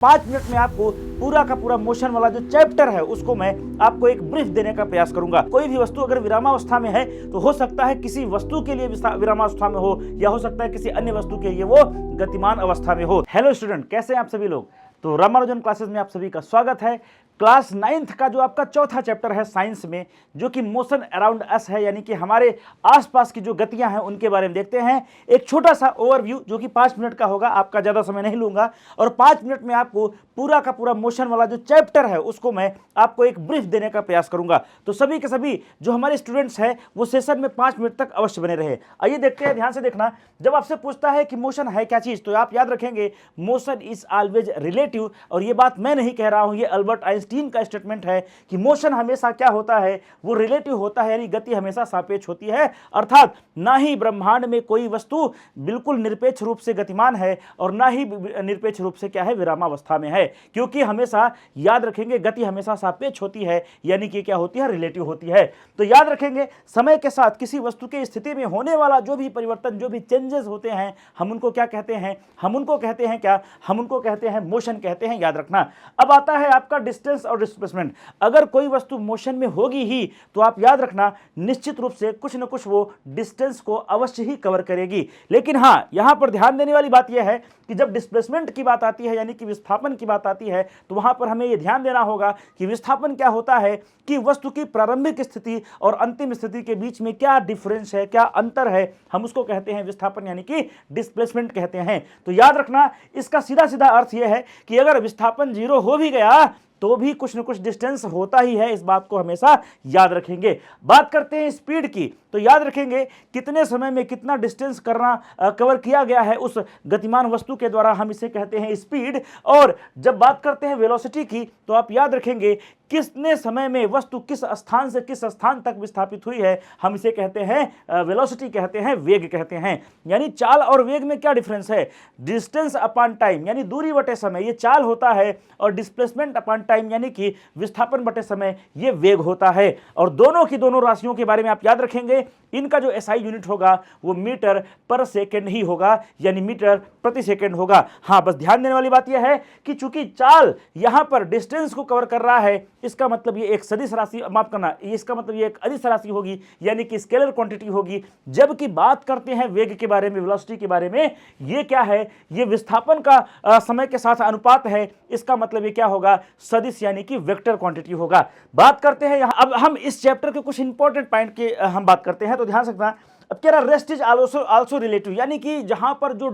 5 minute में आपको पूरा का पूरा मोशन वाला जो चैप्टर है उसको मैं आपको एक ब्रीफ देने का प्रयास करूंगा। कोई भी वस्तु अगर विरामावस्था में है तो हो सकता है किसी वस्तु के लिए विरामावस्था में हो या हो सकता है किसी अन्य वस्तु के लिए वो गतिमान अवस्था में हो। हेलो स्टूडेंट, कैसे हैं आप सभी लोग। तो रामानुजन क्लासेस में आप सभी का स्वागत है। क्लास 9th का जो आपका चौथा चैप्टर है साइंस में, जो कि मोशन अराउंड अस है, यानी कि हमारे आसपास की जो गतियां हैं उनके बारे में देखते हैं। एक छोटा सा ओवरव्यू जो कि 5 मिनट का होगा, आपका ज़्यादा समय नहीं लूंगा और 5 मिनट में आपको पूरा का पूरा मोशन वाला जो चैप्टर है उसको मैं आपको एक ब्रीफ देने का प्रयास करूंगा। तो सभी के सभी जो हमारे स्टूडेंट्स हैं वो सेशन में 5 मिनट तक अवश्य बने रहे। आइए देखते हैं, ध्यान से देखना। जब आपसे पूछता है कि मोशन है क्या चीज़, तो आप याद रखेंगे मोशन इज ऑलवेज रिलेटिव। और ये बात मैं नहीं कह रहा हूं, ये अल्बर्ट आइंस्टीन का स्टेटमेंट है कि मोशन हमेशा क्या होता है, वो रिलेटिव होता है, यानी गति हमेशा सापेक्ष होती है। अर्थात ना ही ब्रह्मांड में कोई वस्तु बिल्कुल निरपेक्ष रूप से गतिमान है और ना ही निरपेक्ष रूप से क्या है, विरामावस्था में है। क्योंकि हमेशा याद रखेंगे गति हमेशा सापेक्ष होती है, यानी कि क्या होती है, रिलेटिव होती है। तो याद रखेंगे समय के साथ किसी वस्तु की स्थिति में होने वाला जो भी परिवर्तन, जो भी चेंजेस होते हैं, हम उनको क्या कहते हैं, हम उनको कहते हैं क्या, हम उनको कहते हैं मोशन कहते हैं। याद रखना। अब आता है आपका डिस्टेंस और डिस्प्लेसमेंट। अगर कोई वस्तु मोशन में होगी ही तो आप याद रखना निश्चित रूप से कुछ न कुछ वो डिस्टेंस को अवश्य ही कवर करेगी। लेकिन हाँ, यहां पर ध्यान देने वाली बात यह है कि जब डिस्प्लेसमेंट की बात आती है, यानी कि विस्थापन की बात आती है, तो वहां पर हमें यह ध्यान देना होगा कि विस्थापन क्या होता है, कि वस्तु की प्रारंभिक स्थिति और अंतिम स्थिति के बीच में क्या डिफरेंस है, क्या अंतर है, हम उसको कहते हैं विस्थापन, यानी कि डिस्प्लेसमेंट कहते हैं। तो याद रखना, इसका सीधा सीधा अर्थ यह है कि अगर विस्थापन 0 हो भी गया तो भी कुछ न कुछ डिस्टेंस होता ही है। इस बात को हमेशा याद रखेंगे। बात करते हैं स्पीड की, तो याद रखेंगे कितने समय में कितना डिस्टेंस कवर किया गया है उस गतिमान वस्तु के द्वारा, हम इसे कहते हैं स्पीड। और जब बात करते हैं वेलोसिटी की, तो आप याद रखेंगे कितने समय में वस्तु किस स्थान से किस स्थान तक विस्थापित हुई है, हम इसे कहते हैं वेलोसिटी कहते हैं, वेग कहते हैं। यानी चाल और वेग में क्या डिफरेंस है, डिस्टेंस अपॉन टाइम यानी दूरी बटे समय ये चाल होता है, और डिस्प्लेसमेंट अपॉन टाइम यानी कि विस्थापन बटे समय ये वेग होता है। और दोनों की दोनों राशियों के बारे में आप याद रखेंगे, इनका जो एसआई यूनिट होगा वो मीटर पर सेकेंड ही होगा, यानी मीटर प्रति सेकेंड होगा। हाँ, बस ध्यान देने वाली बात यह है कि चूंकि चाल यहां पर डिस्टेंस को कवर कर रहा है, इसका मतलब ये एक सदिश राशि, माफ करना, इसका मतलब ये एक अदिश राशि होगी, यानी कि स्केलर क्वांटिटी होगी। जबकि बात करते हैं वेग के बारे में, वेलोसिटी के बारे में, ये क्या है, ये विस्थापन का समय के साथ अनुपात है। इसका मतलब ये क्या होगा, सदिश यानी कि वेक्टर क्वांटिटी होगा। बात करते हैं यहां, अब हम इस चैप्टर के कुछ इंपॉर्टेंट पॉइंट की हम बात करते हैं, तो ध्यान रखना। अब कह रहा रेस्ट इज आल्सो रिलेटिव, यानी कि जहां पर जो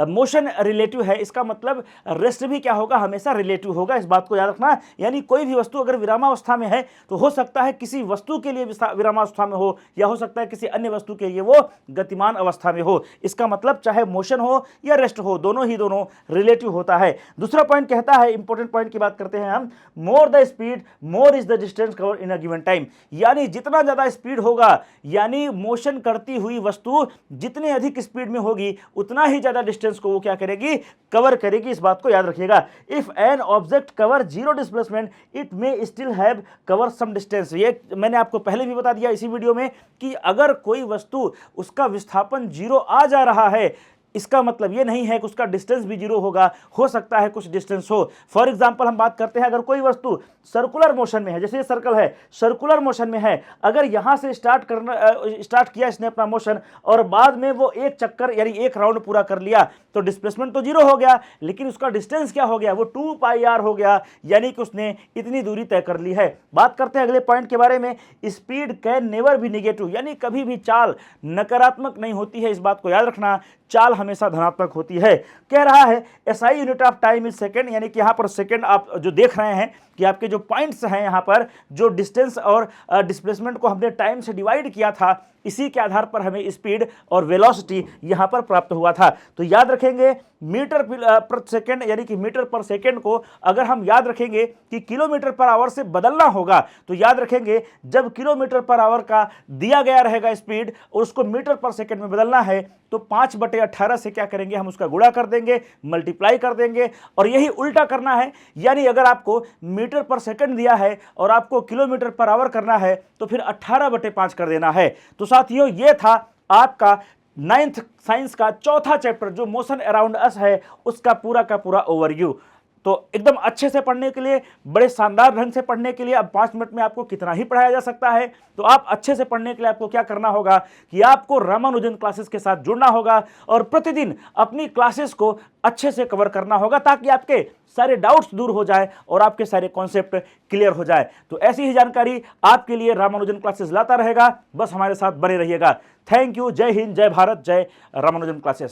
मोशन रिलेटिव है, इसका मतलब रेस्ट भी क्या होगा, हमेशा रिलेटिव होगा। इस बात को याद रखना। यानी कोई भी वस्तु अगर विरामावस्था में है तो हो सकता है किसी वस्तु के लिए विरामावस्था में हो, या हो सकता है किसी अन्य वस्तु के लिए वो गतिमान अवस्था में हो। इसका मतलब चाहे मोशन हो या रेस्ट हो, दोनों रिलेटिव होता है। दूसरा पॉइंट कहता है, इंपॉर्टेंट पॉइंट की बात करते हैं हम, more the speed more is the distance cover in a given time. यानी जितना ज्यादा स्पीड होगा, यानी मोशन करती हुई वस्तु जितनी अधिक स्पीड में होगी, उतना ही ज्यादा डिस्टेंस को वो क्या करेगी, कवर करेगी। इस बात को याद रखिएगा। If an object cover 0 displacement it may still have cover some distance. ये मैंने आपको पहले भी बता दिया इसी वीडियो में कि अगर कोई वस्तु उसका विस्थापन 0 आ जा रहा है, इसका मतलब ये नहीं है कि उसका डिस्टेंस भी 0 होगा, हो सकता है कुछ डिस्टेंस हो। फॉर एग्जांपल हम बात करते हैं, अगर कोई वस्तु सर्कुलर मोशन में है, जैसे ये सर्कल है, सर्कुलर मोशन में है, अगर यहां से स्टार्ट किया इसने अपना मोशन और बाद में वो एक चक्कर यानी एक राउंड पूरा कर लिया, तो डिस्प्लेसमेंट तो 0 हो गया, लेकिन उसका डिस्टेंस क्या हो गया, वो 2πr हो गया, यानी कि उसने इतनी दूरी तय कर ली है। बात करते हैं अगले पॉइंट के बारे में, speed can never be negative, यानी कभी भी चाल नकारात्मक नहीं होती है। इस बात को याद रखना, चाल हमेशा धनात्मक होती है। कह रहा है SI unit of time is second, यानी कि यहां पर सेकंड आप जो देख रहे हैं कि आपके जो पॉइंट्स हैं, यहां पर जो डिस्टेंस और डिस्प्लेसमेंट को हमने टाइम से डिवाइड किया था, इसी के आधार पर हमें स्पीड और वेलोसिटी यहां पर प्राप्त हुआ था। तो याद रखेंगे मीटर प्रति सेकंड यानी कि मीटर पर सेकंड को अगर हम याद रखेंगे कि किलोमीटर पर आवर से बदलना होगा, तो याद रखेंगे जब किलोमीटर पर आवर का दिया गया रहेगा स्पीड और उसको मीटर पर सेकंड में बदलना है, तो 5/18 से क्या करेंगे, हम उसका गुणा कर देंगे, मल्टीप्लाई कर देंगे। और यही उल्टा करना है, यानी अगर आपको मीटर पर सेकंड दिया है और आपको किलोमीटर पर आवर करना है, तो फिर 18/5 कर देना है। तो साथियों, ये था आपका 9th साइंस का चौथा चैप्टर जो मोशन अराउंड अस है, उसका पूरा का पूरा ओवरव्यू। तो एकदम अच्छे से पढ़ने के लिए, बड़े शानदार ढंग से पढ़ने के लिए अब 5 मिनट में आपको कितना ही पढ़ाया जा सकता है। तो आप अच्छे से पढ़ने के लिए आपको क्या करना होगा कि आपको रामानुजन क्लासेस के साथ जुड़ना होगा और प्रतिदिन अपनी क्लासेस को अच्छे से कवर करना होगा, ताकि आपके सारे डाउट्स दूर हो जाए और आपके सारे कॉन्सेप्ट क्लियर हो जाए। तो ऐसी ही जानकारी आपके लिए रामानुजन क्लासेस लाता रहेगा, बस हमारे साथ बने रहिएगा। Thank you. जय हिंद, जय भारत, जय रामानुजन क्लासेस।